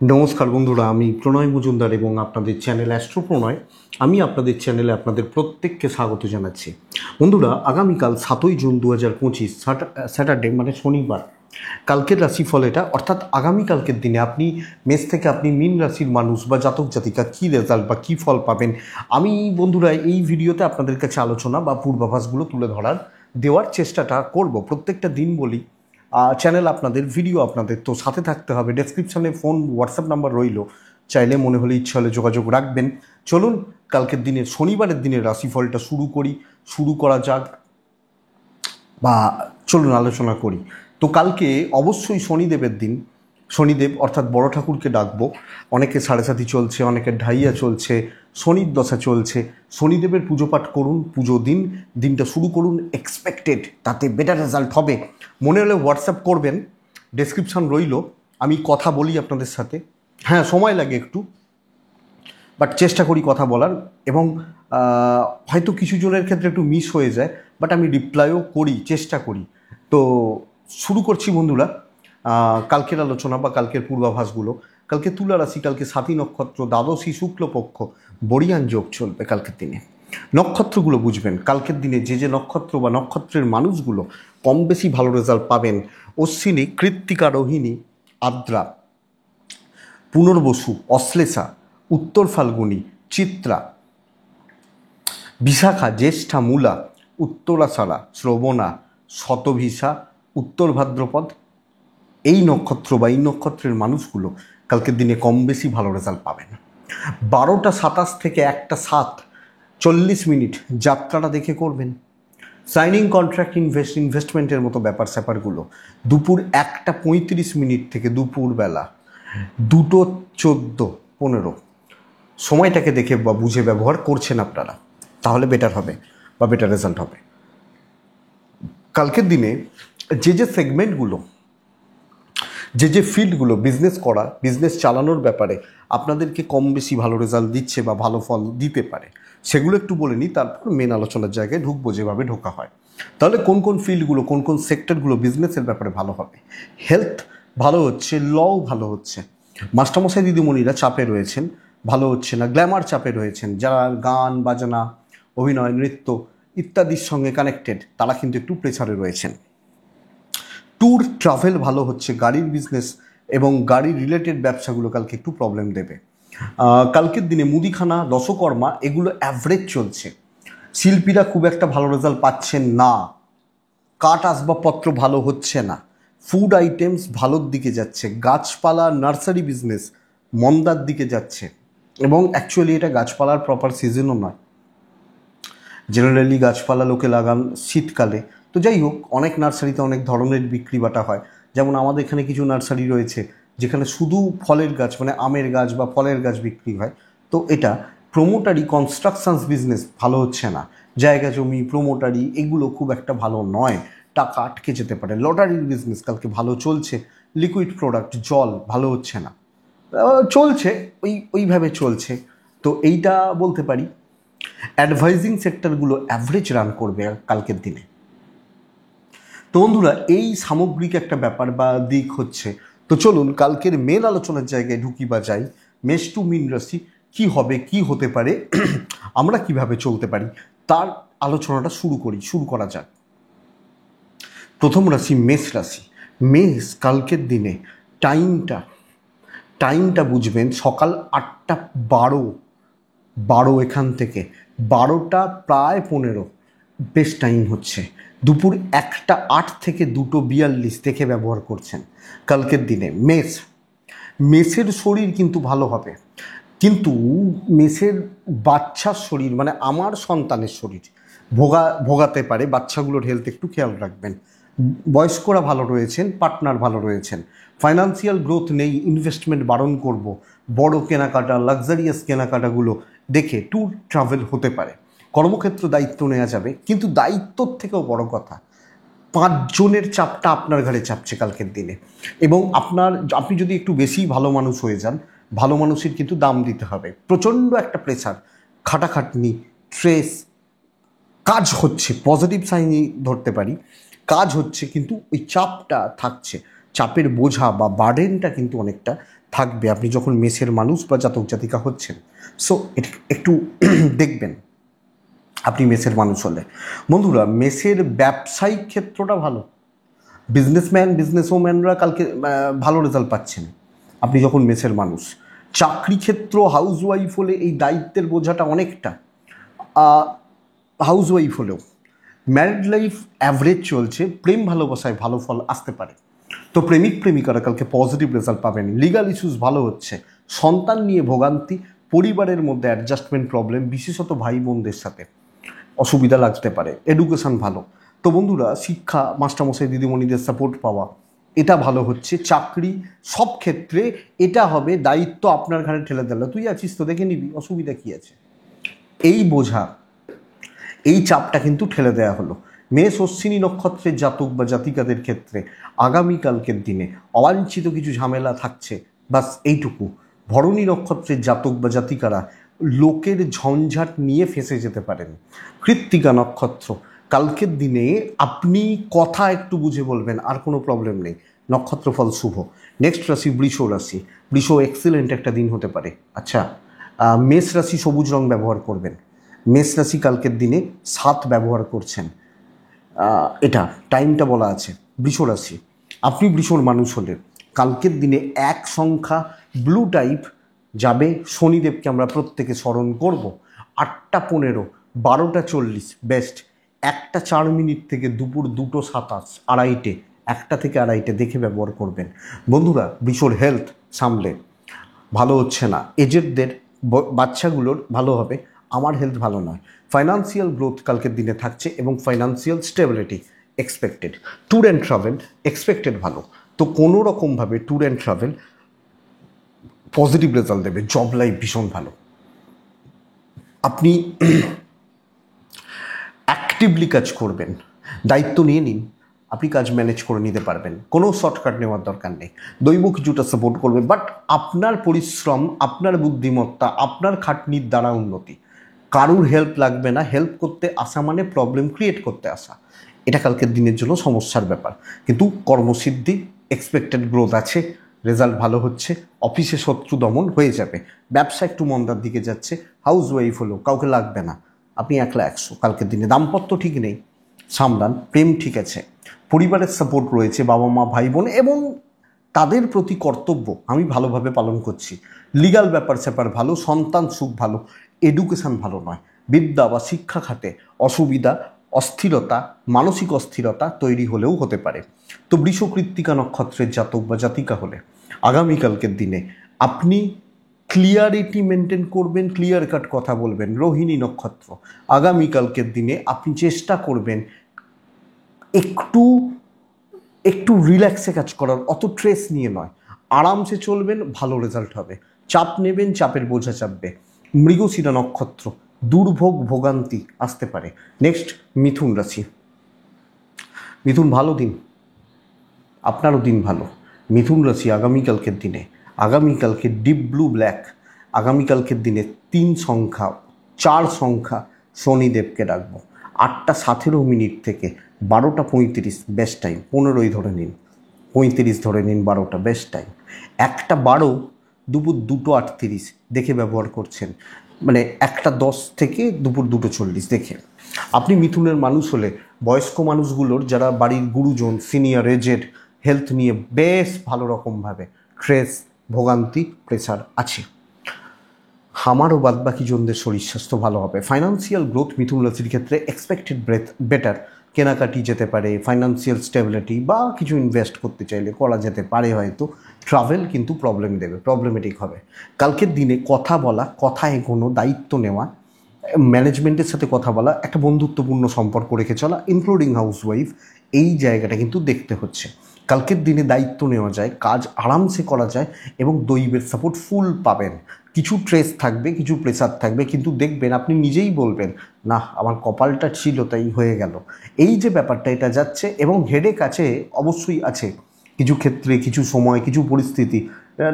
নমস্কার বন্ধুরা, আমি প্রণয় মজুমদার এবং আপনাদের চ্যানেল অ্যাস্ট্রো প্রণয়। আমি আপনাদের চ্যানেলে আপনাদের প্রত্যেককে স্বাগত জানাচ্ছি। বন্ধুরা, আগামীকাল 7ই জুন 2025 স্যাটারডে মানে শনিবার, কালকের রাশিফল এটা, অর্থাৎ আগামীকালকের দিনে আপনি মেষ থেকে আপনি মীন রাশির মানুষ বা জাতক জাতিকা কী রেজাল্ট বা কী ফল পাবেন, আমি বন্ধুরা এই ভিডিওতে আপনাদের কাছে আলোচনা বা পূর্বাভাসগুলো তুলে দেওয়ার চেষ্টাটা করব। প্রত্যেকটা দিন বলি, চ্যানেল আপনাদের, ভিডিও আপনাদের, তো সাথে থাকতে হবে। ডেসক্রিপশানে ফোন হোয়াটসঅ্যাপ নাম্বার রইল, চাইলে মনে হলে ইচ্ছা হলে যোগাযোগ রাখবেন। চলুন কালকের দিনের শনিবারের দিনের রাশিফলটা শুরু করা যাক, বা চলুন আলোচনা করি। তো কালকে অবশ্যই শনিদেবের দিন, শনিদেব অর্থাৎ বড় ঠাকুরকে ডাকবো। অনেকে সাড়ে সাথী চলছে, অনেকের ঢাইয়া চলছে, শনির দশা চলছে। শনিদেবের পুজো পাঠ করুন, পুজো দিন, দিনটা শুরু করুন এক্সপেক্টেড, তাতে বেটার রেজাল্ট হবে। মনে হলে হোয়াটসঅ্যাপ করবেন, ডেসক্রিপশান রইল। আমি কথা বলি আপনাদের সাথে, হ্যাঁ সময় লাগে একটু, বাট চেষ্টা করি কথা বলার, এবং হয়তো কিছু জনের ক্ষেত্রে একটু মিস হয়ে যায়, বাট আমি রিপ্লাইও করি, চেষ্টা করি। তো শুরু করছি বন্ধুরা কালকের আলোচনা বা কালকের পূর্বাভাসগুলো। কালকে তুলা রাশি, কালকে সাতী নক্ষত্র, দ্বাদশী শুক্লপক্ষ, বরিয়ান যোগ চলবে কালকের দিনে। নক্ষত্রগুলো বুঝবেন, কালকের দিনে যে যে নক্ষত্র বা নক্ষত্রের মানুষগুলো কম বেশি ভালো রেজাল্ট পাবেন: অশ্বিনী, কৃত্তিকা, রোহিণী, আদ্রা, পুনর্বসু, অশ্লেষা, উত্তর ফাল্গুনী, চিত্রা, বিশাখা, জ্যেষ্ঠা, মূলা, উত্তরাষাঢ়া, শ্রবণা, শতভিষা, উত্তর ভাদ্রপদ। এই নক্ষত্র বা এই নক্ষত্রের মানুষগুলো কালকের দিনে কম বেশি ভালো রেজাল্ট পাবেন। 12টা 27 থেকে 1টা 7, 40 মিনিট যাত্রাটা দেখে করবেন। সাইনিং কন্ট্রাক্ট, ইনভেস্টমেন্টের মতো ব্যাপার স্যাপারগুলো দুপুর 1টা 35 মিনিট থেকে দুপুরবেলা 2টো 14-15 সময়টাকে দেখে বা বুঝে ব্যবহার করছেন আপনারা, তাহলে বেটার হবে বা বেটার রেজাল্ট হবে। কালকের দিনে যে যে সেগমেন্টগুলো, যে যে ফিল্ডগুলো বিজনেস করা, বিজনেস চালানোর ব্যাপারে আপনাদেরকে কম বেশি ভালো রেজাল্ট দিচ্ছে বা ভালো ফল দিতে পারে, সেগুলো একটু বলে নিই, তারপর মেন আলোচনার জায়গায় ঢুকবো যেভাবে ঢোকা হয়। তাহলে কোন কোন ফিল্ডগুলো, কোন কোন সেক্টরগুলো বিজনেসের ব্যাপারে ভালো হবে? হেলথ ভালো হচ্ছে, লও ভালো হচ্ছে, মাস্টারমশাই দিদিমণিরা চাপে রয়েছেন, ভালো হচ্ছে না। গ্ল্যামার চাপে রয়েছেন, যারা গান বাজনা, অভিনয়, নৃত্য ইত্যাদির সঙ্গে কানেক্টেড, তারা কিন্তু একটু প্রেসারে রয়েছেন। ট্যুর ট্রাভেল ভালো হচ্ছে, গাড়ির বিজনেস এবং গাড়ি রিলেটেড ব্যবসাগুলো কালকে একটু প্রবলেম দেবে। কালকের দিনে মুদিখানা, দশকর্মা এগুলো অ্যাভারেজ চলছে, শিল্পীরা খুব একটা ভালো রেজাল্ট পাচ্ছেন না, কাঠ আসবাবপত্র ভালো হচ্ছে না, ফুড আইটেমস ভালোর দিকে যাচ্ছে, গাছপালা নার্সারি বিজনেস মন্দার দিকে যাচ্ছে, এবং অ্যাকচুয়ালি এটা গাছপালার প্রপার সিজনও নয়। জেনারেলি গাছপালা লোকে লাগান শীতকালে। তো যাই হোক, অনেক নার্সারিতে অনেক ধরনের বিক্রি বাটা হয়, যেমন আমাদের এখানে কিছু নার্সারি রয়েছে যেখানে শুধু ফলের গাছ মানে আমের গাছ বা ফলের গাছ বিক্রি হয়। তো এটা প্রোমোটারি, কনস্ট্রাকশনস বিজনেস ভালো হচ্ছে না, জায়গা জমি প্রোমোটারি এগুলো খুব একটা ভালো নয়, টাকা আটকে যেতে পারে। লটারির বিজনেস কালকে ভালো চলছে, লিকুইড প্রোডাক্ট জল ভালো হচ্ছে না, চলছে ওইভাবে চলছে। তো এইটা বলতে পারি। অ্যাডভাইজিং সেক্টরগুলো অ্যাভারেজ রান করবে কালকের দিনে। তো বন্ধুরা, এই সামগ্রিক একটা ব্যাপার বা দিক হচ্ছে। তো চলুন কালকের মেন আলোচনার জায়গায় ঢুকি বা যাই। মেষ টু মীন রাশি কী হবে, কী হতে পারে, আমরা কিভাবে চলতে পারি, তার আলোচনাটা শুরু করা যাক। প্রথম রাশি মেষ রাশি। মেষ কালকের দিনে টাইমটা বুঝবেন, সকাল 8টা 12 এখান থেকে 12টা প্রায় 15 বেস্ট টাইম হচ্ছে। দুপুর 1টা 8 থেকে 2টো 42 দেখে ব্যবহার করছেন কালকের দিনে। মেষের শরীর কিন্তু ভালো হবে, কিন্তু মেষের বাচ্চার শরীর মানে আমার সন্তানের শরীর ভোগাতে পারে। বাচ্চাগুলোর হেলথ একটু খেয়াল রাখবেন। বয়স্করা ভালো রয়েছেন, পার্টনার ভালো রয়েছেন, ফাইন্যান্সিয়াল গ্রোথ নেই, ইনভেস্টমেন্ট বারণ করব। বড় কেনাকাটা, লাক্সারিয়াস কেনাকাটাগুলো দেখে ট্যুর ট্রাভেল হতে পারে। কর্মক্ষেত্র দায়িত্ব নেওয়া যাবে, কিন্তু দায়িত্বর থেকেও বড় কথা 5 জনের চাপটা আপনার ঘাড়ে চাপছে কালকের দিনে। এবং আপনি যদি একটু বেশি ভালো মানুষ হয়ে যান, ভালো মানুষের কিন্তু দাম দিতে হবে। প্রচণ্ড একটা প্রেসার, খাটাখাটনি, স্ট্রেস, কাজ হচ্ছে, পজিটিভ সাইনই ধরতে পারি, কাজ হচ্ছে কিন্তু ওই চাপটা থাকছে। চাপের বোঝা বা বার্ডেনটা কিন্তু অনেকটা থাকবে আপনি যখন মেসের মানুষ বা জাতক জাতিকা হচ্ছেন। সো একটু দেখবেন আপনি মেসের মানুষ হলে। বন্ধুরা, মেসের ব্যবসায়িক ক্ষেত্রটা ভালো, বিজনেসওম্যানরা কালকে ভালো রেজাল্ট পাচ্ছেন আপনি যখন মেসের মানুষ। চাকরি ক্ষেত্র হাউসওয়াইফ হলে এই দায়িত্বের বোঝাটা অনেকটা, হাউসওয়াইফ হলেও। ম্যারিড লাইফ অ্যাভারেজ চলছে, প্রেম ভালোবাসায় ভালো ফল আসতে পারে। তো প্রেমিক প্রেমিকারা কালকে পজিটিভ রেজাল্ট পাবেন। লিগাল ইস্যুস ভালো হচ্ছে, সন্তান নিয়ে ভোগান্তি, পরিবারের মধ্যে অ্যাডজাস্টমেন্ট প্রবলেম, বিশেষত ভাই বোনদের সাথে অসুবিধা লাগতে পারে। এডুকেশন ভালো। তো বন্ধুরা, শিক্ষা, মাস্টারমশাই দিদিমণিদের সাপোর্ট পাওয়া, এটা ভালো হচ্ছে। চাকরি সব ক্ষেত্রে এটা হবে, দায়িত্ব আপনার ঘাড়ে ঠেলে দিল, তুই আছিস তো দেখে নিবি, অসুবিধা কী আছে, এই বোঝা, এই চাপটা কিন্তু ঠেলে দেওয়া হলো। মেষ অশ্বিনী নক্ষত্রের জাতক বা জাতিকাদের ক্ষেত্রে আগামীকালকের দিনে অবাঞ্ছিত কিছু ঝামেলা থাকছে, বাস এইটুকু। ভরণী নক্ষত্রের জাতক বা জাতিকারা লোকের ঝঞ্ঝাট নিয়ে ফেঁসে যেতে পারেন। কৃত্তিকা নক্ষত্র, কালকের দিনে আপনি কথা একটু বুঝে বলবেন, আর কোনো প্রবলেম নেই, নক্ষত্রফল শুভ। নেক্সট রাশি বৃষ রাশি। বৃষ এক্সিলেন্ট একটা দিন হতে পারে। আচ্ছা, মেষ রাশি সবুজ রং ব্যবহার করবেন। মেষ রাশি কালকের দিনে 7 ব্যবহার করছেন, এটা টাইমটা বলা আছে। বৃষ রাশি, আপনি বৃষর মানুষ হলে কালকের দিনে 1 সংখ্যা ব্লু টাইপ যাবে। শনিদেবকে আমরা প্রত্যেকে স্মরণ করব। 8টা 15, 12টা 40 বেস্ট। 1টা 4 থেকে দুপুর 2টো 27, 2:30, 1টা থেকে 2:30 দেখে ব্যবহার করবেন। বন্ধুরা, বৃষর হেলথ সামলে ভালো হচ্ছে না, এজেডদের বাচ্চাগুলোর ভালো হবে, আমার হেলথ ভালো নয়। ফাইন্যান্সিয়াল গ্রোথ কালকের দিনে থাকছে এবং financial stability expected. Tour and travel expected ভালো। তো কোনো রকমভাবে tour and travel positive result দেবে। জব লাইফ ভীষণ ভালো। আপনি অ্যাক্টিভলি কাজ করবেন, দায়িত্ব নিয়ে নিন, আপনি কাজ ম্যানেজ করে নিতে পারবেন, কোনো শর্টকাট নেওয়ার দরকার নেই। দৈব কিছুটা সাপোর্ট করবে, বাট আপনার পরিশ্রম, আপনার বুদ্ধিমত্তা, আপনার খাটনির দ্বারা উন্নতি। কারুর হেল্প লাগবে না, হেল্প করতে আসা মানে প্রবলেম ক্রিয়েট করতে আসা, এটা কালকের দিনের জন্য সমস্যার ব্যাপার। কিন্তু কর্মসিদ্ধি, এক্সপেক্টেড গ্রোথ আছে, রেজাল্ট ভালো হচ্ছে, অফিসে শত্রু দমন হয়ে যাবে। ব্যবসা একটু মন্দার দিকে যাচ্ছে, হাউস ওয়াইফ হলেও কাউকে লাগবে না, আপনি 100 কালকের দিনে। দাম্পত্য ঠিক নেই, সামলান। প্রেম ঠিক আছে, পরিবারের সাপোর্ট রয়েছে, বাবা মা ভাই বোন এবং তাদের প্রতি কর্তব্য আমি ভালোভাবে পালন করছি। লিগাল ব্যাপার স্যাপার ভালো, সন্তান সুখ ভালো, এডুকেশান ভালো নয়। বিদ্যা বা শিক্ষা খাতে অসুবিধা, অস্থিরতা, মানসিক অস্থিরতা তৈরি হলেও হতে পারে। তো বৃষ কৃত্তিকা নক্ষত্রের জাতক বা জাতিকা হলে আগামীকালকের দিনে আপনি ক্লিয়ারিটি মেনটেন করবেন, ক্লিয়ার কাট কথা বলবেন। রোহিণী নক্ষত্র, আগামীকালকের দিনে আপনি চেষ্টা করবেন একটু একটু রিল্যাক্সে কাজ করার, অত ট্রেস নিয়ে নয়, আরামসে চলবেন, ভালো রেজাল্ট হবে। চাপ নেবেন, চাপের বোঝা চাপবে। মৃগশিরা নক্ষত্র, দুর্ভোগ ভোগান্তি আসতে পারে। নেক্সট মিথুন রাশি। মিথুন ভালো দিন, আপনারও দিন ভালো। মিথুন রাশি আগামীকালকের দিনে, আগামীকালকে ডিপ ব্লু ব্ল্যাক, আগামীকালকের দিনে 3 সংখ্যা 4 সংখ্যা শনিদেবকে রাখবো। 8টা 17 থেকে 12টা 35 বেস্ট টাইম। 15ই ধরে নিন, 35 ধরে নিন, 12টা বেস্ট টাইম। 1টা 12 দুপুর 2টো 38 দেখে ব্যবহার করছেন, মানে 1টা 10 থেকে দুপুর 2টো 40 দেখে। আপনি মিথুনের মানুষ হলে বয়স্ক মানুষগুলোর, যারা বাড়ির গুরুজন, সিনিয়র এজেড, হেলথ নিয়ে বেশ ভালো রকমভাবে স্ট্রেস, ভোগান্তি, প্রেশার আছে। আমারও বাদবাকি জনদের শরীর স্বাস্থ্য ভালো হবে। ফাইন্যান্সিয়াল গ্রোথ মিথুন রাশির ক্ষেত্রে এক্সপেক্টেড বেটার। কেনাকাটি যেতে পারে, ফাইন্যান্সিয়াল স্টেবিলিটি বা কিছু ইনভেস্ট করতে চাইলে করা যেতে পারে হয়তো। ট্রাভেল কিন্তু প্রবলেম দেবে, প্রবলেমেটিক হবে। কালকের দিনে কথা বলা, কথা এগোনো, দায়িত্ব নেওয়া, ম্যানেজমেন্টের সাথে কথা বলা, একটা বন্ধুত্বপূর্ণ সম্পর্ক রেখে চলা, ইনক্লুডিং হাউসওয়াইফ, এই জায়গাটা কিন্তু দেখতে হচ্ছে। কালকের দিনে দায়িত্ব নেওয়া যায়, কাজ আরামসে করা যায় এবং দৈবের সাপোর্ট ফুল পাবেন। কিছু ট্রেস থাকবে, কিছু প্রেসার থাকবে, কিন্তু দেখবেন আপনি নিজেই বলবেন, না আমার কপালটা ছিল তাই হয়ে গেল। এই যে ব্যাপারটা, এটা যাচ্ছে এবং হেডেক আছে, অবশ্যই আছে কিছু ক্ষেত্রে, কিছু সময়, কিছু পরিস্থিতি।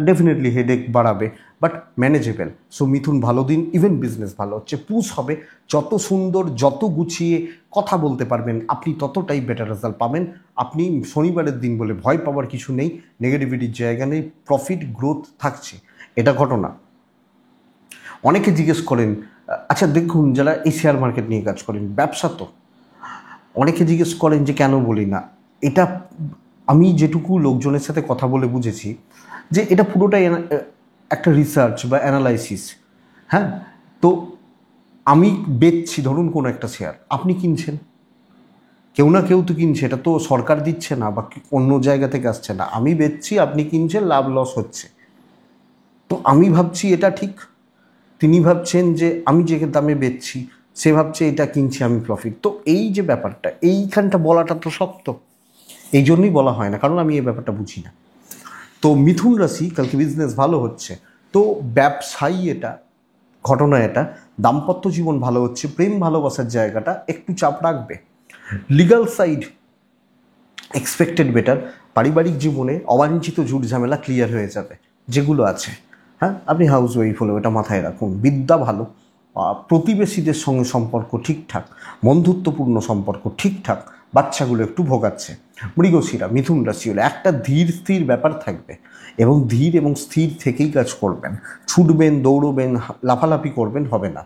ডেফিনেটলি হেডেক বাড়াবে, বাট ম্যানেজেবল। সো মিথুন ভালো দিন, ইভেন বিজনেস ভালো হচ্ছে, পুশ হবে। যত সুন্দর, যত গুছিয়ে কথা বলতে পারবেন আপনি ততটাই বেটার রেজাল্ট পাবেন। আপনি শনিবারের দিন বলে ভয় পাওয়ার কিছু নেই, নেগেটিভিটির জায়গা নেই, প্রফিট গ্রোথ থাকছে, এটা ঘটনা। অনেকে জিজ্ঞেস করেন, আচ্ছা দেখুন যারা এই শেয়ার মার্কেট নিয়ে কাজ করেন, ব্যবসা তো অনেকে জিজ্ঞেস করেন যে কেন বলি না। এটা আমি যেটুকু লোকজনের সাথে কথা বলে বুঝেছি যে এটা পুরোটাই একটা রিসার্চ বা অ্যানালাইসিস। হ্যাঁ, তো আমি বেচছি ধরুন কোনো একটা শেয়ার, আপনি কিনছেন, কেউ না কেউ তো কিনছে, এটা তো সরকার দিচ্ছে না বা অন্য জায়গা থেকে আসছে না, আমি বেচছি, আপনি কিনছেন, লাভ লস হচ্ছে। তো আমি ভাবছি এটা ঠিক, তিনি ভাবছেন যে আমি যে দামে বেচছি, সে ভাবছে এটা কিনছি আমি প্রফিট। তো এই যে ব্যাপারটা, এইখানটা বলাটা তো শক্ত, এই জন্যই বলা হয় না, কারণ আমি এই ব্যাপারটা বুঝি না। তো মিথুন রাশি কালকে বিজনেস ভালো হচ্ছে, তো ব্যবসায়ী এটা ঘটনা, এটা দাম্পত্য জীবন ভালো হচ্ছে, প্রেম ভালোবাসার জায়গাটা একটু চাপ রাখবে, লিগাল সাইড এক্সপেক্টেড বেটার, পারিবারিক জীবনে অবাঞ্ছিত ঝুট ঝামেলা ক্লিয়ার হয়ে যাবে যেগুলো আছে। হ্যাঁ, আপনি হাউস ওয়াইফ হলেও এটা মাথায় রাখুন, বিদ্যা ভালো, প্রতিবেশীদের সঙ্গে সম্পর্ক ঠিকঠাক, বন্ধুত্বপূর্ণ সম্পর্ক ঠিকঠাক, বাচ্চাগুলো একটু ভোগাচ্ছে। মৃগশিরা মিথুন রাশি হলে একটা ধীর স্থির ব্যাপার থাকবে, এবং ধীর এবং স্থির থেকেই কাজ করবেন, ছুটবেন, দৌড়বেন, লাফালাফি করবেন হবে না।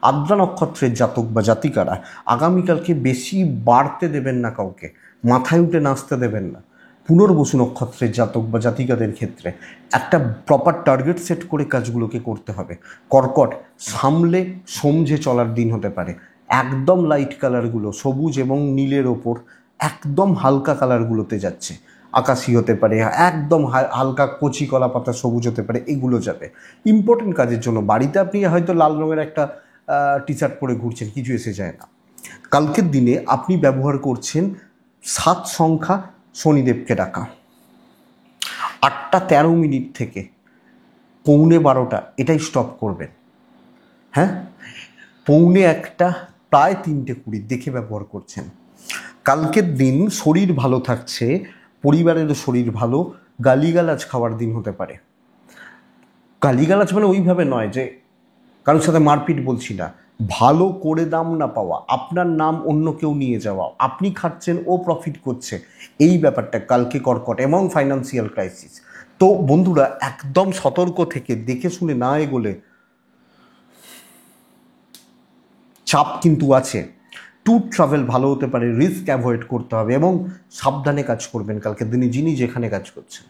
আদ্রা নক্ষত্রের জাতক বা জাতিকারা আগামীকালকে বেশি বাড়তে দেবেন না কাউকে, মাথায় উঠে নাচতে দেবেন না। পুনর্বসু নক্ষত্রের জাতক বা জাতিকাদের ক্ষেত্রে একটা প্রপার টার্গেট সেট করে কাজগুলোকে করতে হবে। কর্কট সামলে সমঝে চলার দিন হতে পারে, একদম লাইট কালারগুলো সবুজ এবং নীলের ওপর একদম হালকা কালারগুলোতে যাচ্ছে, আকাশি হতে পারে, একদম হালকা কচি কলা পাতা সবুজ হতে পারে, এগুলো যাবে ইম্পর্টেন্ট কাজের জন্য। বাড়িতে আপনি হয়তো লাল রঙের একটা টি শার্ট পরে ঘুরছেন, কিছু এসে যায় না। কালকের দিনে আপনি ব্যবহার করছেন 7 সংখ্যা, শনিদেবকে ডাকা, 8টা 13 মিনিট থেকে 12:45 এটাই স্টপ করবেন। হ্যাঁ, 1:45 প্রায় 3:20 দেখে ব্যবহার করছেন। কালকের দিন শরীর ভালো থাকছে, পরিবারেরও শরীর ভালো, গালিগালাজ খাওয়ার দিন হতে পারে। গালিগালাজ মানে ওইভাবে নয় যে কারোর সাথে মারপিট বলছি না, ভালো করে দাম না পাওয়া, আপনার নাম অন্য কেউ নিয়ে যাওয়া, আপনি খাচ্ছেন ও প্রফিট করছে, এই ব্যাপারটা কালকে কর্কট এবং ফাইন্যান্সিয়াল ক্রাইসিস। তো বন্ধুরা একদম সতর্ক থেকে দেখে শুনে না এগোলে চাপ কিন্তু আছে। ট্যুর ট্রাভেল ভালো হতে পারে, রিস্ক অ্যাভয়েড করতে হবে এবং সাবধানে কাজ করবেন কালকের দিনে যিনি যেখানে কাজ করছেন।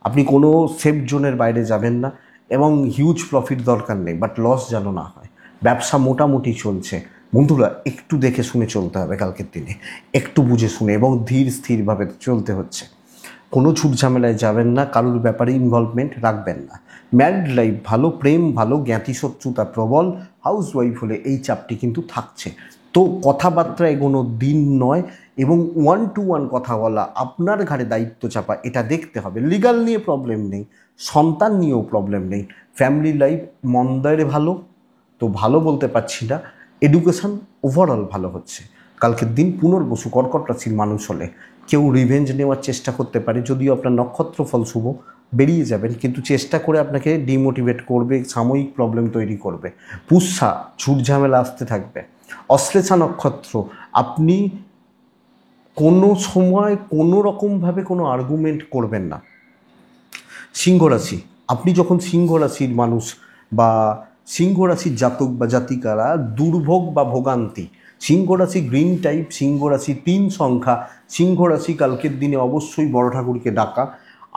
আপনি কোনো সেফ জোনের বাইরে যাবেন না, এবং হিউজ প্রফিট দরকার নেই, বাট লস যেন না হয়। ব্যবসা মোটামুটি চলছে, বন্ধুরা একটু দেখে শুনে চলতে হবে কালকের দিনে, একটু বুঝে শুনে এবং ধীর স্থিরভাবে চলতে হচ্ছে। কোনো ছুট ঝামেলায় যাবেন না, কারোর ব্যাপারে ইনভলভমেন্ট রাখবেন না। ম্যারিড লাইফ ভালো, প্রেম ভালো, জ্ঞাতি শত্রুতা প্রবল, হাউস ওয়াইফ হলে এই চাপটি কিন্তু থাকছে। তো কথাবার্তা এগোনো দিন নয়, এবং 1-to-1 কথা বলা, আপনার ঘাড়ে দায়িত্ব চাপা, এটা দেখতে হবে। লিগাল নিয়ে প্রবলেম নেই, সন্তান নিয়েও প্রবলেম নেই, ফ্যামিলি লাইফ মন্দারে ভালো, তো ভালো বলতে পারছি না, এডুকেশন ওভারঅল ভালো হচ্ছে। কালকের দিন পুনর্বসু কর্কট রাশির মানুষ হলে কেউ রিভেঞ্জ নেওয়ার চেষ্টা করতে পারে, যদিও আপনার নক্ষত্র ফল শুভ, বেরিয়ে যাবেন, কিন্তু চেষ্টা করে আপনাকে ডিমোটিভেট করবে, সাময়িক প্রবলেম তৈরি করবে। পুষ্যা ঝুট ঝামেলা আসতে থাকবে। অশ্লেষা নক্ষত্র, আপনি কোনো সময় কোনো রকমভাবে কোনো আর্গুমেন্ট করবেন না। সিংহ রাশি, আপনি যখন সিংহ রাশির মানুষ বা সিংহ রাশির জাতক বা জাতিকারা দুর্ভোগ বা ভোগান্তি, সিংহ রাশি গ্রিন টাইপ, সিংহ রাশি 3 সংখ্যা, সিংহ রাশি কালকের দিনে অবশ্যই বড় ঠাকুরকে ডাকা।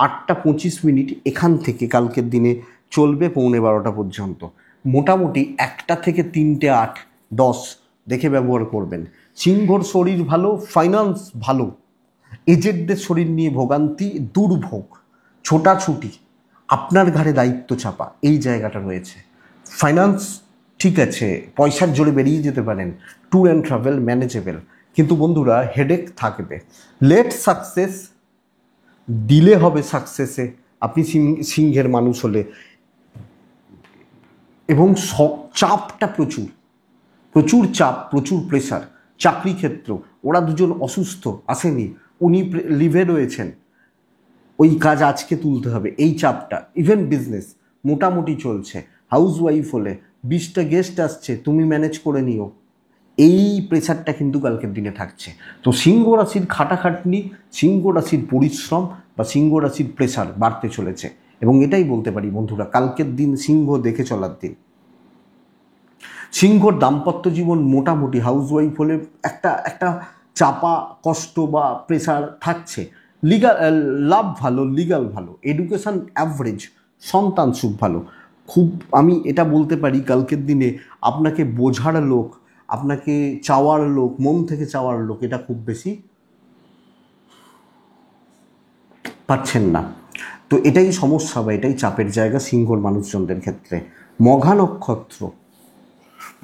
8টা 25 মিনিট এখান থেকে কালকের দিনে চলবে 11:45 পর্যন্ত, মোটামুটি 1টা থেকে 3টে 8-10 দেখে ব্যবহার করবেন। সিংহর শরীর ভালো, ফাইন্যান্স ভালো, এজেন্টদের শরীর নিয়ে ভোগান্তি, দুর্ভোগ, ছোটাছুটি, আপনার ঘাড়ে দায়িত্ব চাপা, এই জায়গাটা রয়েছে। ফাইন্যান্স ঠিক আছে, পয়সার জোরে বেরিয়ে যেতে পারেন, ট্যুর অ্যান্ড ট্রাভেল ম্যানেজেবল, কিন্তু বন্ধুরা হেডেক থাকবে। লেট সাকসেস, ডিলে হবে সাকসেসে আপনি সিংহের মানুষ হলে, এবং চাপটা প্রচুর, প্রচুর চাপ, প্রচুর প্রেশার। চাকরি ক্ষেত্র, ওরা দুজন অসুস্থ, আসেনি, উনি লিভে রয়েছেন, ওই কাজ আজকে তুলতে হবে, এই চাপটা। ইভেন বিজনেস মোটামুটি চলছে, হাউস ওয়াইফ হলে 20টা গেস্ট আসছে, তুমি ম্যানেজ করে নিও, এই প্রেশারটা কিন্তু কালকের দিনে থাকছে। তো সিংহ রাশির খাটাখাটনি, সিংহ রাশির পরিশ্রম বা সিংহ রাশির প্রেশার বাড়তে চলেছে। এবং এটাই বলতে পারি বন্ধুরা, কালকের দিন সিংহ দেখে চলার দিন। সিংহর দাম্পত্য জীবন মোটামুটি, হাউস ওয়াইফ হলে একটা চাপা কষ্ট বা প্রেশার থাকছে। লিগাল লাভ ভালো, লিগাল ভালো, এডুকেশান অ্যাভারেজ, সন্তান সুখ ভালো। খুব আমি এটা বলতে পারি কালকের দিনে আপনাকে বোঝার লোক, আপনাকে চাওয়ার লোক, মন থেকে চাওয়ার লোক, এটা খুব বেশি পাচ্ছেন না। তো এটাই সমস্যা বা এটাই চাপের জায়গা সিংহর মানুষজনদের ক্ষেত্রে। মঘা নক্ষত্র,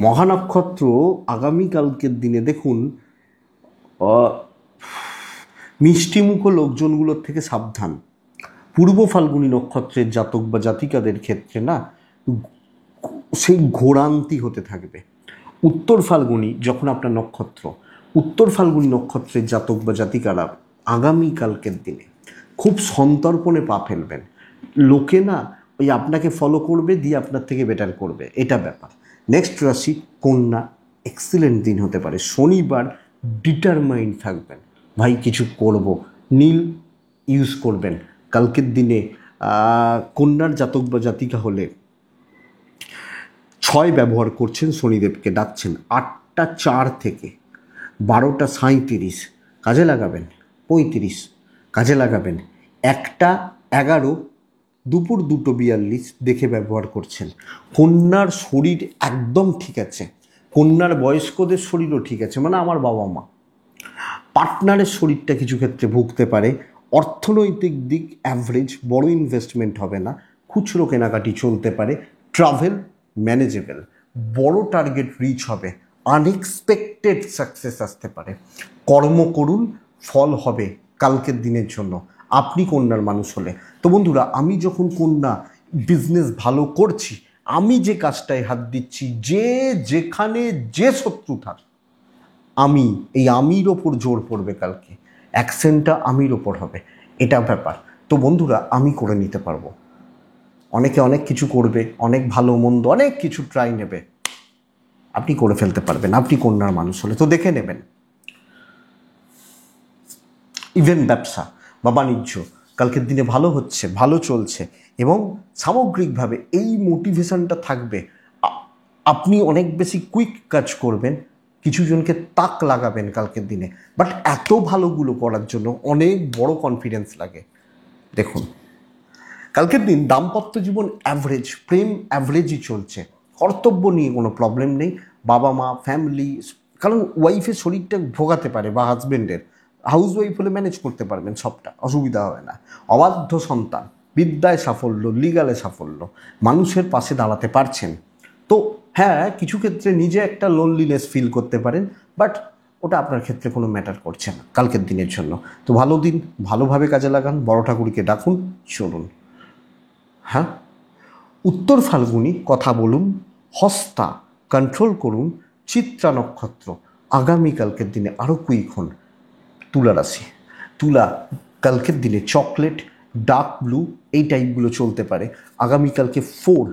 মঘা নক্ষত্র আগামীকালকের দিনে দেখুন, মিষ্টিমুখ লোকজনগুলোর থেকে সাবধান। পূর্ব ফাল্গুনী নক্ষত্রের জাতক বা জাতিকাদের ক্ষেত্রে না সেই ঘোরান্তি হতে থাকবে। উত্তর ফাল্গুনী যখন আপনার নক্ষত্র, উত্তর ফাল্গুনী নক্ষত্রের জাতক বা জাতিকারা আগামীকালকের দিনে খুব সন্তর্পণে পা ফেলবেন। লোকে না ওই আপনাকে ফলো করবে, দিয়ে আপনার থেকে বেটার করবে, এটা ব্যাপার। নেক্সট রাশি কন্যা, এক্সিলেন্ট দিন হতে পারে। শনিবার ডিটারমাইন্ড থাকবেন, ভাই কিছু করব, নীল ইউজ করবেন কালকের দিনে। কন্যার জাতক বা জাতিকা হলে 6 ব্যবহার করছেন, শনিদেবকে ডাকছেন। 8টা 4 থেকে 12টা 37 কাজে লাগাবেন, 35 কাজে লাগাবেন। 1টা 11 দুপুর 2টো 42 দেখে ব্যবহার করছেন। কন্যার শরীর একদম ঠিক আছে, কন্যার বয়স্কদের শরীরও ঠিক আছে, মানে আমার বাবা মা। পার্টনারের শরীরটা কিছু ক্ষেত্রে ভুগতে পারে। অর্থনৈতিক দিক অ্যাভারেজ, বড় ইনভেস্টমেন্ট হবে না, খুচরো কেনাকাটি চলতে পারে। ট্রাভেল ম্যানেজেবল, বড় টার্গেট রিচ হবে, আনএক্সপেক্টেড সাকসেস আসতে পারে। কর্ম করুন, ফল হবে কালকের দিনের জন্য আপনি কন্যার মানুষ হলে। তো বন্ধুরা, আমি যখন কন্যা বিজনেস ভালো করছি, আমি যে কাজটায় হাত দিচ্ছি, যে যেখানে যে শত্রু থাক, আমি এই আমির ওপর জোর পড়বে কালকে, অ্যাকসেন্টটা আমির ওপর হবে, এটা ব্যাপার। তো বন্ধুরা, আমি করে নিতে পারবো। অনেকে অনেক কিছু করবে, অনেক ভালো মন্দ অনেক কিছু ট্রাই নেবে, আপনি করে ফেলতে পারবেন আপনি কন্যার মানুষ হলে। তো দেখে নেবেন। ইভেন ব্যবসা বা বাণিজ্য কালকের দিনে ভালো হচ্ছে, ভালো চলছে, এবং সামগ্রিকভাবে এই মোটিভেশনটা থাকবে। আপনি অনেক বেশি কুইক কাজ করবেন, কিছু জনকে তাক লাগাবেন কালকের দিনে। বাট এত ভালোগুলো করার জন্য অনেক বড় কনফিডেন্স লাগে। দেখুন, কালকের দিন দাম্পত্য জীবন অ্যাভারেজ, প্রেম অ্যাভারেজই চলছে, কর্তব্য নিয়ে কোনো প্রবলেম নেই। বাবা মা, ফ্যামিলি, কারণ ওয়াইফের শরীরটা ভোগাতে পারে বা হাজব্যান্ডের, হাউস ওয়াইফ হলে ম্যানেজ করতে পারবেন সবটা, অসুবিধা হবে না। অবাধ্য সন্তান, বিদ্যায় সাফল্য, লিগালে সাফল্য, মানুষের পাশে দাঁড়াতে পারছেন। তো হ্যাঁ, কিছু ক্ষেত্রে নিজে একটা লোনলিনেস ফিল করতে পারেন, বাট ওটা আপনার ক্ষেত্রে কোনো ম্যাটার করছে না কালকের দিনের জন্য। তো ভালো দিন, ভালোভাবে কাজে লাগান, বড় ঠাকুরকে ডাকুন, চলুন। হ্যাঁ, উত্তর ফাল্গুনি কথা বলুন, হস্তা কন্ট্রোল করুন, চিত্রা নক্ষত্র আগামীকালকের দিনে আরও কুইক হন। তুলা রাশি, তুলা কালকের দিনে চকলেট, ডার্ক ব্লু এই টাইপগুলো চলতে পারে। আগামীকালকে 4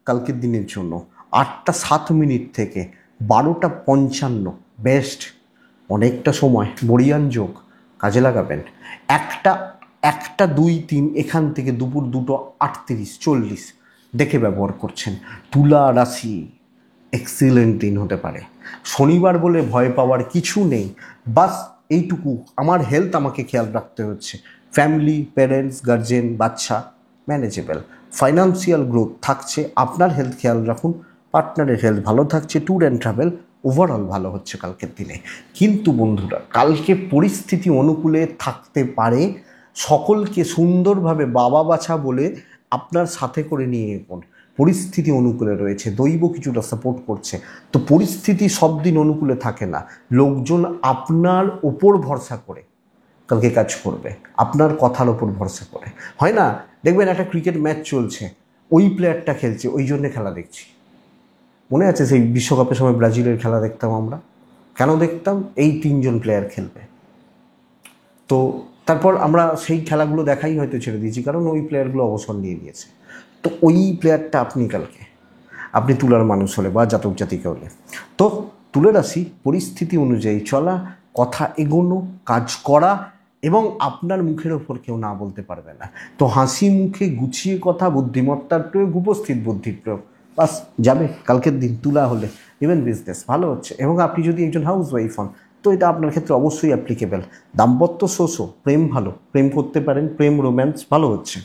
কালকের দিনের জন্য 8টা 7 থেকে 12টা 55 বেস্ট, অনেকটা সময়, বড়িয়ান যোগ কাজে লাগাবেন। 1টা 2 3 এখান থেকে দুপুর 2টো 38 40 দেখে ব্যবহার করছেন। তুলা রাশি এক্সিলেন্ট দিন হতে পারে। শনিবার বলে ভয় পাওয়ার কিছু নেই, বাস এইটুকু, আমার হেলথ আমাকে খেয়াল রাখতে হচ্ছে। ফ্যামিলি, প্যারেন্টস, গার্জেন, বাচ্চা ম্যানেজেবল। ফাইন্যান্সিয়াল গ্রোথ থাকছে, আপনার হেলথ খেয়াল রাখুন। পার্টনারের হেলথ ভালো থাকছে, ট্যুর অ্যান্ড ট্রাভেল ওভারঅল ভালো হচ্ছে কালকের দিনে। কিন্তু বন্ধুরা, কালকে পরিস্থিতি অনুকূলে থাকতে পারে, সকলকে সুন্দরভাবে বাবা বাছা বলে আপনার সাথে করে নিয়ে এগোন। পরিস্থিতি অনুকূলে রয়েছে, দৈব কিছুটা সাপোর্ট করছে। তো পরিস্থিতি সব দিন অনুকূলে থাকে না, লোকজন আপনার ওপর ভরসা করে কালকে কাজ করবে, আপনার কথার ওপর ভরসা করে। হয় না, দেখবেন একটা ক্রিকেট ম্যাচ চলছে, ওই প্লেয়ারটা খেলছে, ওই জন্যে খেলা দেখছি। মনে আছে সেই বিশ্বকাপের সময় ব্রাজিলের খেলা দেখতাম আমরা, কেন দেখতাম? এই 3জন প্লেয়ার খেলবে। তো তারপর আমরা সেই খেলাগুলো দেখাই হয়তো ছেড়ে দিয়েছি, কারণ ওই প্লেয়ারগুলো অবসর নিয়ে নিয়েছে। তো ওই প্লেয়ারটা আপনি কালকে, আপনি তুলার মানুষ হলে বা জাতক জাতিকা হলে, তো তুলে রাশি পরিস্থিতি অনুযায়ী চলা, কথা এগোনো, কাজ করা, এবং আপনার মুখের ওপর কেউ না বলতে পারবে না। তো হাসি মুখে গুছিয়ে কথা, বুদ্ধিমত্তার প্রয়োগ, উপস্থিত বুদ্ধির প্রয়োগ, বাস যাবে কালকের দিন তুলা হলে। ইভেন বিজনেস ভালো হচ্ছে, এবং আপনি যদি একজন হাউস ওয়াইফ হন তো এটা আপনার ক্ষেত্রে অবশ্যই অ্যাপ্লিকেবল। দাম্পত্য শোষো, প্রেম ভালো, প্রেম করতে পারেন, প্রেম রোম্যান্স ভালো হচ্ছে।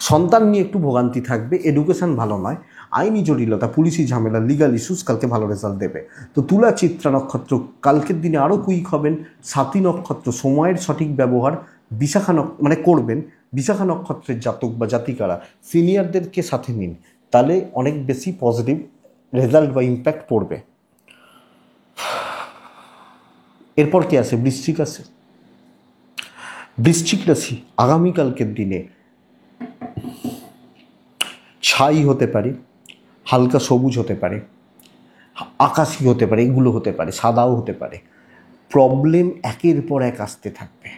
সন্তান নিয়ে একটু ভোগান্তি থাকবে, এডুকেশন ভালো নয়, আইনি জটিলতা, পুলিশি ঝামেলা, লিগাল ইস্যুস কালকে ভালো রেজাল্ট দেবে। তো তুলা চিত্রা নক্ষত্র কালকের দিনে আরও কুইক হবেন। সাথী নক্ষত্র সময়ের সঠিক ব্যবহার বিশাখা মানে করবেন। বিশাখা নক্ষত্রের জাতক বা জাতিকারা সিনিয়রদেরকে সাথে নিন, তাহলে অনেক বেশি পজিটিভ রেজাল্ট বা ইম্প্যাক্ট পড়বে। এরপর কি আসে? বৃশ্চিক আসে। বৃশ্চিক রাশি আগামীকালকের দিনে ছাই হতে পারে, হালকা সবুজ হতে পারে, আকাশি হতে পারে, এগুলো হতে পারে, সাদাও হতে পারে। প্রবলেম একের পর এক আসতে থাকবে,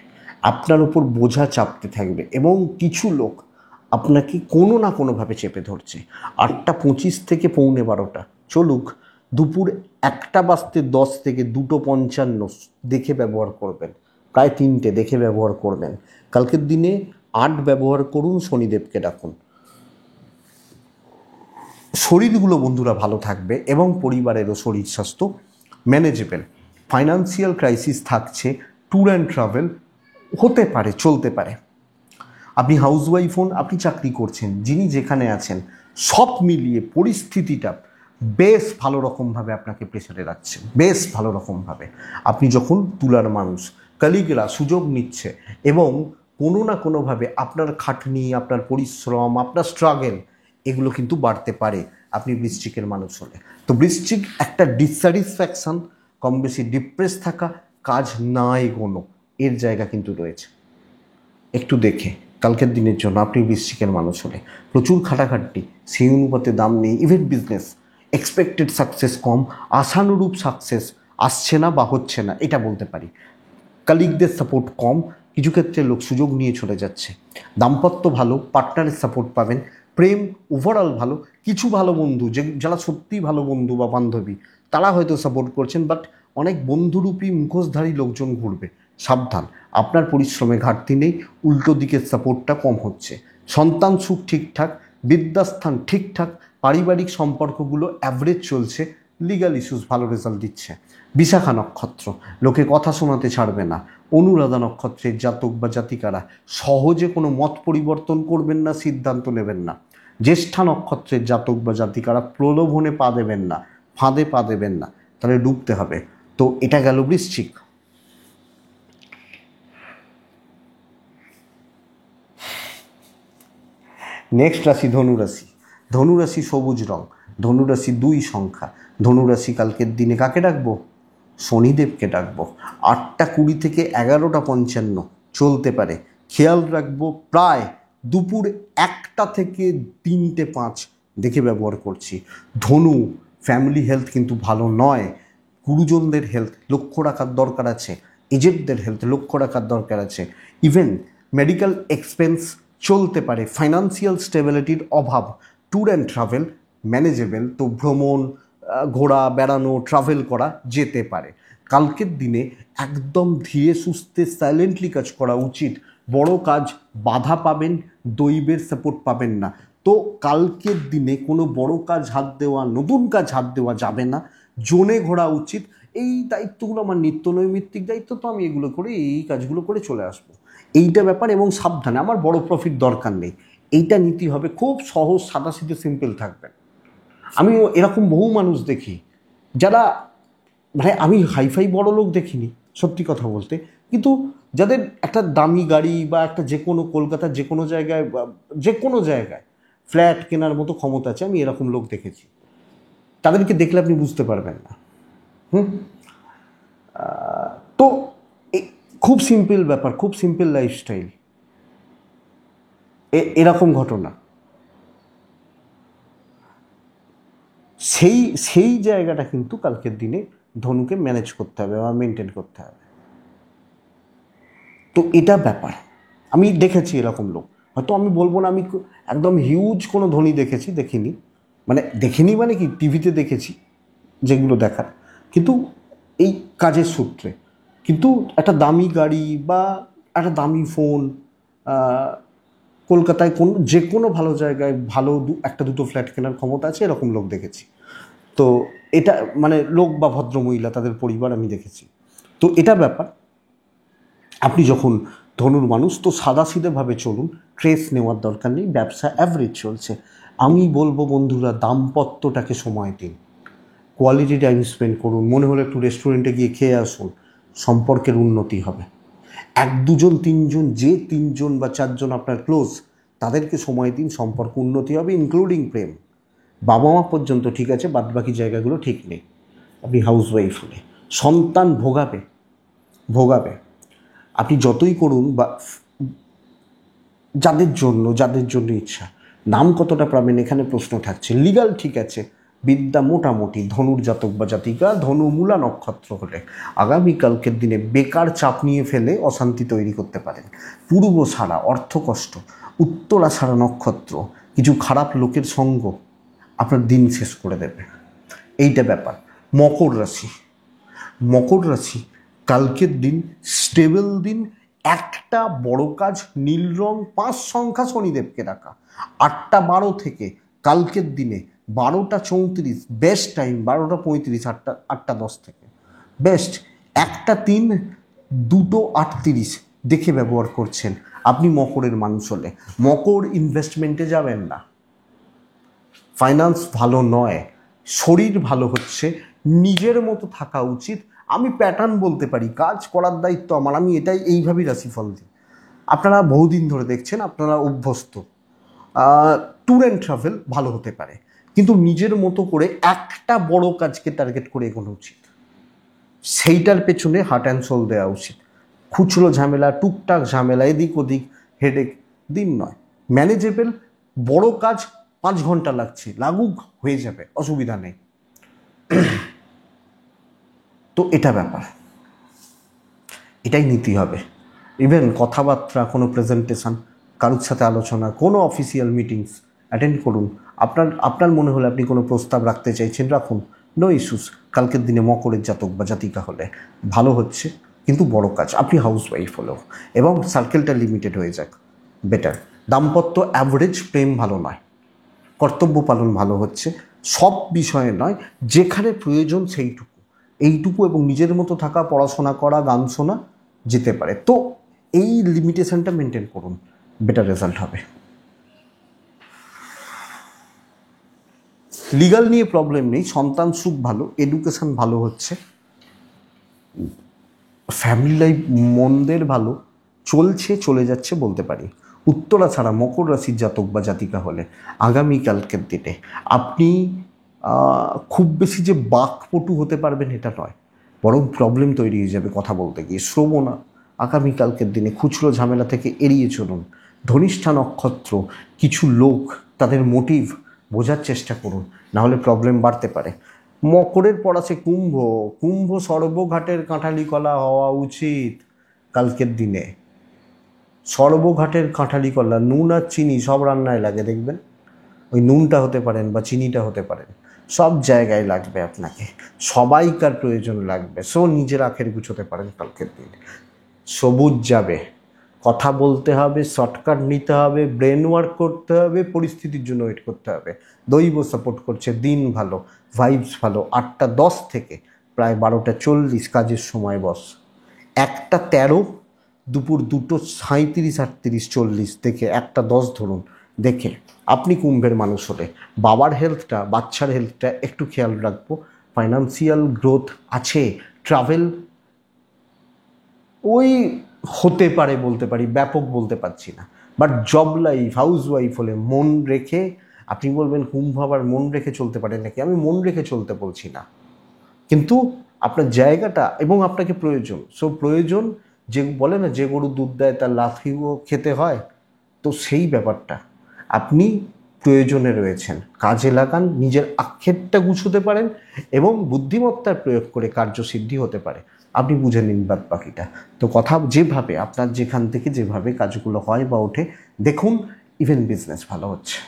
আপনার উপর বোঝা চাপতে থাকবে, এবং কিছু লোক আপনাকে কোনো না কোনোভাবে চেপে ধরছে। 8:25 থেকে 11:15 চলুক, দুপুর 1:10 থেকে 2:55 দেখে ব্যবহার করবেন, প্রায় 3টে দেখে ব্যবহার করবেন। কালকের দিনে 8 ব্যবহার করুন, শনিদেবকে ডাকুন। শরীরগুলো বন্ধুরা ভালো থাকবে, এবং পরিবারেরও শরীর স্বাস্থ্য ম্যানেজেবল। ফাইন্যান্সিয়াল ক্রাইসিস থাকছে, ট্যুর অ্যান্ড ট্রাভেল হতে পারে, চলতে পারে। আপনি হাউসওয়াইফ হন, আপনি চাকরি করছেন, যিনি যেখানে আছেন, সব মিলিয়ে পরিস্থিতিটা বেশ ভালো রকমভাবে আপনাকে প্রেসারে রাখছে, বেশ ভালো রকমভাবে। আপনি যখন তুলার মানুষ, কলিগরা সুযোগ নিচ্ছে, এবং কোনো না কোনোভাবে আপনার খাটনি, আপনার পরিশ্রম, আপনার স্ট্রাগল এগুলো কিন্তু বাড়তে পারে আপনি বৃশ্চিকের মানুষ হলে। তো বৃশ্চিক একটা ডিসস্যাটিসফ্যাকশান, কম বেশি ডিপ্রেস থাকা, কাজ না এগোনো, এর জায়গা কিন্তু রয়েছে। একটু দেখে কালকের দিনের জন্য আপনি বৃশ্চিকের মানুষ হলে প্রচুর খাটাখাটনি, সেই অনুপাতে দাম নেই। ইভেন বিজনেস এক্সপেক্টেড সাকসেস কম, আশানুরূপ সাকসেস আসছে না বা হচ্ছে না, এটা বলতে পারি। কালিগদের সাপোর্ট কম, কিছু ক্ষেত্রে লোক সুযোগ নিয়ে চলে যাচ্ছে। দাম্পত্য ভালো, পার্টনারের সাপোর্ট পাবেন। প্রেম ওভারঅল ভালো, কিছু ভালো বন্ধু যারা সত্যিই ভালো বন্ধু বা বান্ধবী তারা হয়তো সাপোর্ট করছেন, বাট অনেক বন্ধুরূপী মুখোশধারী লোকজন ঘুরবে, সাবধান। আপনার পরিশ্রমে ঘাটতি নেই, উল্টো দিকের সাপোর্টটা কম হচ্ছে। সন্তান সুখ ঠিকঠাক, বিদ্যাস্থান ঠিকঠাক, পারিবারিক সম্পর্কগুলো অ্যাভারেজ চলছে, লিগাল ইস্যুস ভালো রেজাল্ট দিচ্ছে। বিশাখা নক্ষত্র লোকে কথা শোনাতে ছাড়বে না। অনুরাধা নক্ষত্রের জাতক বা জাতিকারা সহজে কোনো মত পরিবর্তন করবেন না, সিদ্ধান্ত নেবেন না। জ্যেষ্ঠা নক্ষত্রের জাতক বা জাতিকারা প্রলোভনে পা দেবেন না, ফাঁদে পা দেবেন না, তাহলে ডুবতে হবে। তো এটা গেল বৃশ্চিক। নেক্সট রাশি ধনুরাশি। ধনুরাশি সবুজ রং, ধনুরাশি 2 সংখ্যা। ধনুরাশি কালকের দিনে কাকে ডাকবো? শনিদেবকে ডাকবো। 8:20 থেকে 11:55 চলতে পারে, খেয়াল রাখবো। প্রায় দুপুর 1টা থেকে 3টে 5 দেখে ব্যবহার করছি। ধনু ফ্যামিলি হেলথ কিন্তু ভালো নয়, গুরুজনদের হেলথ লক্ষ্য রাখার দরকার আছে, এজেন্টদের হেলথ লক্ষ্য রাখার দরকার আছে। ইভেন মেডিকেল এক্সপেন্স চলতে পারে, ফাইন্যান্সিয়াল স্টেবিলিটির অভাব। ট্যুর অ্যান্ড ট্রাভেল ম্যানেজেবল, তো ভ্রমণ, ঘোরা, বেড়ানো, ট্রাভেল করা যেতে পারে। কালকের দিনে একদম ধীরে সুস্থে সাইলেন্টলি কাজ করা উচিত। বড় কাজ বাধা পাবেন, দৈবের সাপোর্ট পাবেন না। তো কালকের দিনে কোনো বড় কাজ হাত দেওয়া, নতুন কাজ হাত দেওয়া যাবে না, জোনে ঘোরা উচিত। এই দায়িত্বগুলো আমার নিত্য নৈমিত্তিক দায়িত্ব, তো আমি এগুলো করে এই কাজগুলো করে চলে আসবো, এইটা ব্যাপার। এবং সাবধানে, আমার বড় প্রফিট দরকার নেই, এইটা নীতি হবে। খুব সহজ, সাদাসিধে, সিম্পল থাকবেন। আমি এরকম বহু মানুষ দেখি যারা, মানে আমি হাইফাই বড় লোক দেখিনি সত্যি কথা বলতে, কিন্তু যাদের একটা দামি গাড়ি বা একটা যে কোনো কলকাতার যে কোনো জায়গায়, যে কোনো জায়গায় ফ্ল্যাট কেনার মতো ক্ষমতা আছে, আমি এরকম লোক দেখেছি। তাদেরকে দেখলে আপনি বুঝতে পারবেন না। তো খুব সিম্পল ব্যাপার, খুব সিম্পল লাইফস্টাইল, এরকম ঘটনা। সেই জায়গাটা কিন্তু কালকের দিনে ধনুকে ম্যানেজ করতে হবে বা মেনটেন করতে হবে। তো এটা ব্যাপার, আমি দেখেছি এরকম লোক। হয়তো আমি বলবো না আমি একদম হিউজ কোনো ধনী দেখিনি, মানে কি টিভিতে দেখেছি যেগুলো দেখার, কিন্তু এই কাজের সূত্রে। কিন্তু একটা দামি গাড়ি বা একটা দামি ফোন, কলকাতায় যে কোনো ভালো জায়গায় ভালো একটা দুটো ফ্ল্যাট কেনার ক্ষমতা আছে, এরকম লোক দেখেছি। তো এটা মানে লোক বা ভদ্রমহিলা তাদের পরিবার আমি দেখেছি। তো এটা ব্যাপার, আপনি যখন ধনুর মানুষ তো সাদাসিধেভাবে চলুন, ট্রেস নেওয়ার দরকার নেই, ব্যবসা অ্যাভারেজ চলছে। আমি বলবো বন্ধুরা, দাম্পত্যটাকে সময় দিন, কোয়ালিটি টাইম স্পেন্ড করুন, মনে হলে একটু রেস্টুরেন্টে গিয়ে খেয়ে আসুন, সম্পর্কের উন্নতি হবে। এক দুজন তিনজন, যে তিনজন বা চারজন আপনার ক্লোজ, তাদেরকে সময় দিন, সম্পর্ক উন্নতি হবে, ইনক্লুডিং প্রেম। বাবা মা পর্যন্ত ঠিক আছে, বাদবাকি জায়গাগুলো ঠিক নেই। আপনি হাউসওয়াইফ হলে সন্তান ভোগাবে আপনি যতই করুন, বা যাদের জন্য ইচ্ছা। নাম কতটা পাবেন এখানে প্রশ্ন থাকছে। লিগাল ঠিক আছে, বিদ্যা মোটামুটি, ধনুর জাতক বা জাতিকা ধনু মূলা নক্ষত্র হলে আগামীকালকের দিনে বেকার চাপ নিয়ে ফেলে অশান্তি তৈরি করতে পারেন। পূর্ব ছাড়া অর্থকষ্ট, উত্তরা ছাড়া নক্ষত্র, কিছু খারাপ লোকের সঙ্গ আপনার দিন শেষ করে দেবে, এইটা ব্যাপার। মকর রাশি কালকের দিন স্টেবল দিন। একটা বড় কাজ, নীল রং 5 সংখ্যা শনিদেবকে রাখা, 8টা 12 থেকে কালকের দিনে 12টা 34 বেস্ট টাইম, 12টা 35, 8টা 10 থেকে বেস্ট, 1টা 3, 2টো 38 দেখে ব্যবহার করছেন। আপনি মকরের মানুষ হলে মকর ইনভেস্টমেন্টে যাবেন না, ফাইন্যান্স ভালো নয়, শরীর ভালো হচ্ছে, নিজের মতো থাকা উচিত। আমি প্যাটার্ন বলতে পারি, কাজ করার দায়িত্ব আমার, আমি এইভাবেই রাশিফল দিই। আপনারা বহুদিন ধরে দেখছেন, আপনারা অভ্যস্ত। ট্যুর অ্যান্ড ট্রাভেল ভালো হতে পারে, কিন্তু নিজের মতো করে একটা বড় কাজকে টার্গেট করে এগোনো উচিত, সেইটার পেছনে হার্ট অ্যান্ড সোল দেওয়া উচিত। খুচরো ঝামেলা, টুকটাক ঝামেলা, এদিক ওদিক হেডেক দিন নয়, ম্যানেজেবল। বড় কাজ 5 ঘন্টা লাগছে, লাগুক, হয়ে যাবে, অসুবিধা নেই। তো এটা ব্যাপার, এটাই নীতি হবে। ইভেন কথাবার্তা, কোনো প্রেজেন্টেশন, কারোর সাথে আলোচনা, কোনো অফিসিয়াল মিটিংস অ্যাটেন্ড করুন। আপনার মনে হলে আপনি কোনো প্রস্তাব রাখতে চাইছেন, রাখুন, নো ইস্যুস। কালকের দিনে মকরের জাতক বা জাতিকা হলে ভালো হচ্ছে, কিন্তু বড় কাজ আপনি হাউসওয়াইফ হলেও, এবং সার্কেলটা লিমিটেড হয়ে যাক, বেটার। দাম্পত্য অ্যাভারেজ, প্রেম ভালো নয়, কর্তব্য পালন ভালো হচ্ছে, সব বিষয়ে নয়, যেখানে প্রয়োজন এইটুকু এবং নিজের মতো থাকা, পড়াশোনা করা, গান শোনা যেতে পারে। তো এই লিমিটেশনটা মেনটেন করুন, বেটার রেজাল্ট হবে। লিগাল নিয়ে প্রবলেম নেই, সন্তান সুখ ভালো, এডুকেশন ভালো হচ্ছে, ফ্যামিলি লাইফ মন্দের ভালো চলে যাচ্ছে বলতে পারি। উত্তরা ছাড়া মকর রাশির জাতক বা জাতিকা হলে আগামীকালকের দিনে আপনি খুব বেশি যে বাকপটু হতে পারবেন এটা নয়, বরং প্রবলেম তৈরি হয়ে যাবে কথা বলতে গিয়ে। শ্রবণা আগামীকালকের দিনে খুচরো ঝামেলা থেকে এড়িয়ে চলুন। ধনিষ্ঠা নক্ষত্র, কিছু লোক, তাদের মোটিভ বোঝার চেষ্টা করুন, নাহলে প্রবলেম বাড়তে পারে। মকরের পর আছে কুম্ভ সর্বঘাটের কাঁঠালি কলা হওয়া উচিত কালকের দিনে। সর্বঘাটের কাঁঠালি কলা, নুন আর চিনি সব রান্নায় লাগে, দেখবেন। ওই নুনটা হতে পারেন বা চিনিটা হতে পারেন, সব জায়গায় লাগবে আপনাকে, সবাইকার প্রয়োজন লাগবে। নিজের আখের গুছোতে পারেন কালকের দিন। সবুজ যাবে, কথা বলতে হবে, শর্টকাট নিতে হবে, ব্রেন ওয়ার্ক করতে হবে, পরিস্থিতির জন্য ওয়েট করতে হবে। দৈব সাপোর্ট করছে, দিন ভালো, ভাইবস ভালো। 8টা 10 থেকে প্রায় 12টা 40 কাজের সময় বস। 1টা 13, দুপুর 2টো 37, 38, 40 দেখে 1টা 10 ধরুন, দেখে আপনি কুম্ভের মানুষ হলে বাবার হেলথটা, বাচ্চার হেলথটা একটু খেয়াল রাখবো। ফাইন্যান্সিয়াল গ্রোথ আছে, ট্রাভেল ওই হতে পারে বলতে পারি, ব্যাপক বলতে পারছি না। বাট জব লাইফ, হাউসওয়াইফ হলে মন রেখে, আপনি বলবেন কুম্ভ আবার মন রেখে চলতে পারেন নাকি, আমি মন রেখে চলতে বলছি না, কিন্তু আপনার জায়গাটা এবং আপনাকে প্রয়োজন। প্রয়োজন, যে বলে না যে গরু দুধ দেয় তার লাথিও খেতে হয়, তো সেই ব্যাপারটা আপনি প্রয়োজনে রয়েছেন, কাজে লাগান, নিজের আক্ষেপটা গুছোতে পারেন এবং বুদ্ধিমত্তার প্রয়োগ করে কার্যসিদ্ধি হতে পারে। আপনি বুঝে নিন বাদ বাকিটা। তো কথা যেভাবে আপনার যেখান থেকে যেভাবে কাজগুলো হয় বা ওঠে, দেখুন ইভেন বিজনেস ভালো হচ্ছে।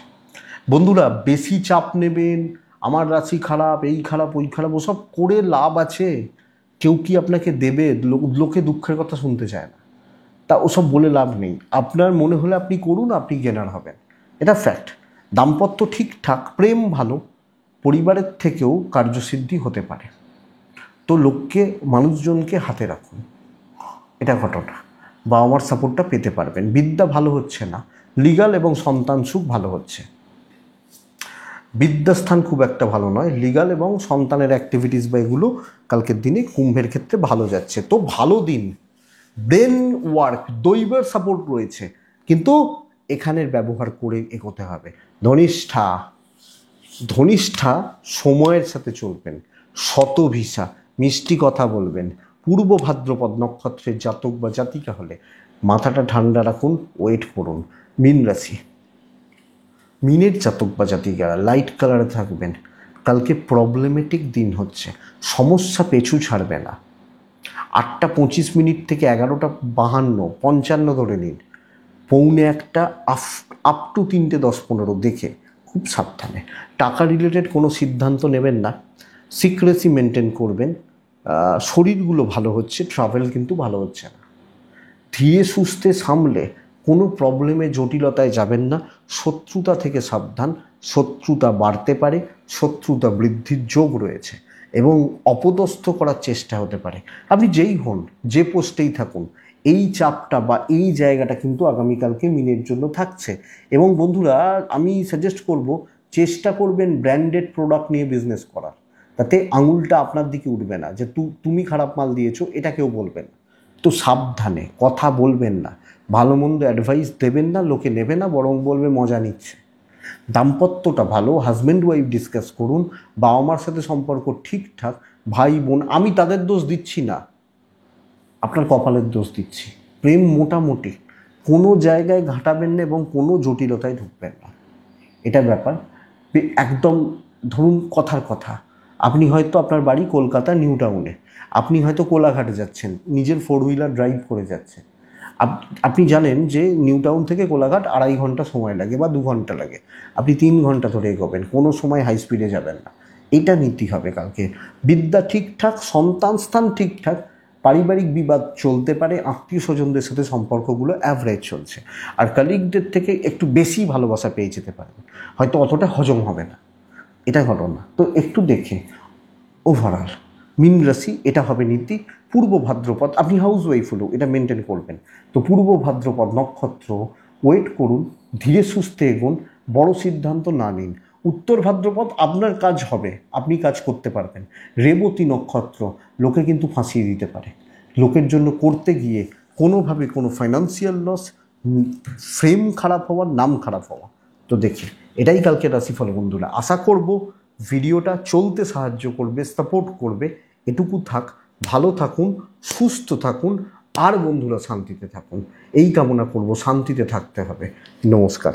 বন্ধুরা, বেশি চাপ নেবেন, আমার রাশি খারাপ, এই খারাপ, ওই খারাপ, ওসব করে লাভ আছে? কেউ কি আপনাকে দেবে? লোকে দুঃখের কথা শুনতে চায় না, তা ওসব বলে লাভ নেই। আপনার মনে হলে আপনি করুন, আপনি গেনার হবেন, এটা ফ্যাক্ট। দাম্পত্য ঠিকঠাক, প্রেম ভালো, পরিবারের থেকেও কার্যসিদ্ধি হতে পারে। তো লোককে, মানুষজনকে হাতে রাখুন, এটা ঘটনা। বাবা মার সাপোর্টটা পেতে পারবেন। বিদ্যা ভালো হচ্ছে না, লিগাল এবং সন্তান সুখ ভালো হচ্ছে। বিদ্যাস্থান খুব একটা ভালো নয়, লিগাল এবং সন্তানের অ্যাক্টিভিটিস বা এগুলো কালকের দিনে কুম্ভের ক্ষেত্রে ভালো যাচ্ছে। তো ভালো দিন, ব্রেন ওয়ার্ক, দৈবের সাপোর্ট রয়েছে, কিন্তু এখানের ব্যবহার করে এগোতে হবে। ধনিষ্ঠা, ধনিষ্ঠা সময়ের সাথে চলবেন, শতভিসা মিষ্টি কথা বলবেন। পূর্ব ভাদ্রপদ নক্ষত্রের জাতক বা জাতিকা হলে মাথাটা ঠান্ডা রাখুন, ওয়েট করুন। মীন রাশি, মিনের জাতক বা জাতিকারা লাইট কালারে থাকবেন। কালকে প্রবলেমেটিক দিন হচ্ছে, সমস্যা পেছু ছাড়বে না। 8:25 থেকে 11:52, 55 ধরে নিন, 1:45 আপ টু 3:10-15 দেখে খুব সাবধানে। টাকা রিলেটেড কোনো সিদ্ধান্ত নেবেন না, সিক্রেসি মেনটেন করবেন। শরীরগুলো ভালো হচ্ছে, ট্রাভেল কিন্তু ভালো হচ্ছে না। ধীরে সুস্থে সামলে কোনো প্রবলেমে জটিলতায় যাবেন না। শত্রুতা থেকে সাবধান, শত্রুতা বাড়তে পারে, শত্রুতা বৃদ্ধির যোগ রয়েছে এবং অপদস্থ করার চেষ্টা হতে পারে। আপনি যেই হন, যে পোস্টেই থাকুন, এই চাপটা বা এই জায়গাটা কিন্তু আগামীকালকে মিনের জন্য থাকছে। এবং বন্ধুরা, আমি সাজেস্ট করব, চেষ্টা করবেন ব্র্যান্ডেড প্রোডাক্ট নিয়ে বিজনেস করার, তাতে আঙুলটা আপনার দিকে উঠবে না যে তুমি খারাপ মাল দিয়েছো, এটা কেউ বলবে না। তো সাবধানে কথা বলবেন না, ভালো মন্দ অ্যাডভাইস দেবেন না, লোকে নেবে না, বরং বলবে মজা নিচ্ছে। দাম্পত্যটা ভালো, হাজব্যান্ড ওয়াইফ ডিসকাস করুন। বাবা মার সাথে সম্পর্ক ঠিকঠাক, ভাই বোন, আমি তাদের দোষ দিচ্ছি না, আপনার কপালের দোষ দিচ্ছি। প্রেম মোটামুটি, কোনো জায়গায় ঘাটাবেন না এবং কোনো জটিলতায় ঢুকবেন না, এটা ব্যাপার। একদম ধরুন কথার কথা, আপনি হয়তো আপনার বাড়ি কলকাতা নিউ টাউনে, আপনি হয়তো কোলাঘাটে যাচ্ছেন, নিজের 4 হুইলার ড্রাইভ করে যাচ্ছেন। আপনি জানেন যে নিউ টাউন থেকে কোলাঘাট 2.5 ঘন্টা সময় লাগে বা 2 ঘন্টা লাগে, আপনি 3 ঘন্টা ধরে এগোবেন, কোনো সময় হাই স্পিডে যাবেন না। এটা নীতি হবে কালকে। বিদ্যা ঠিকঠাক, সন্তান স্থান ঠিকঠাক, পারিবারিক বিবাদ চলতে পারে, আত্মীয় স্বজনদের সাথে সম্পর্কগুলো অ্যাভারেজ চলছে। আর কালিগদের থেকে একটু বেশি ভালোবাসা পেয়ে যেতে পারেন, হয়তো অতটা হজম হবে না, এটা ঘটনা। তো একটু দেখে ওভারঅল মীন রাশি, এটা হবে নীতি। পূর্ব ভাদ্রপদ, আপনি হাউস ওয়াইফ হলেও এটা মেনটেন করবেন। তো পূর্ব ভাদ্রপদ নক্ষত্র, ওয়েট করুন, ধীরে সুস্থে এগোন, বড় সিদ্ধান্ত না নিন। উত্তর ভাদ্রপদ আপনার কাজ হবে, আপনি কাজ করতে পারবেন। রেবতী নক্ষত্র, লোকে কিন্তু ফাঁসিয়ে দিতে পারে, লোকের জন্য করতে গিয়ে কোনোভাবে কোনো ফাইন্যান্সিয়াল লস, ফ্রেম খারাপ হওয়া, নাম খারাপ হওয়া। তো দেখি, এটাই কালকে রাশিফল বন্ধুরা। আশা করব ভিডিওটা চলতে সাহায্য করবে, সাপোর্ট করবে। এটুকু থাক, ভালো থাকুন, সুস্থ থাকুন, আর বন্ধুরা শান্তিতে থাকুন, এই কামনা করব। শান্তিতে থাকতে হবে। নমস্কার।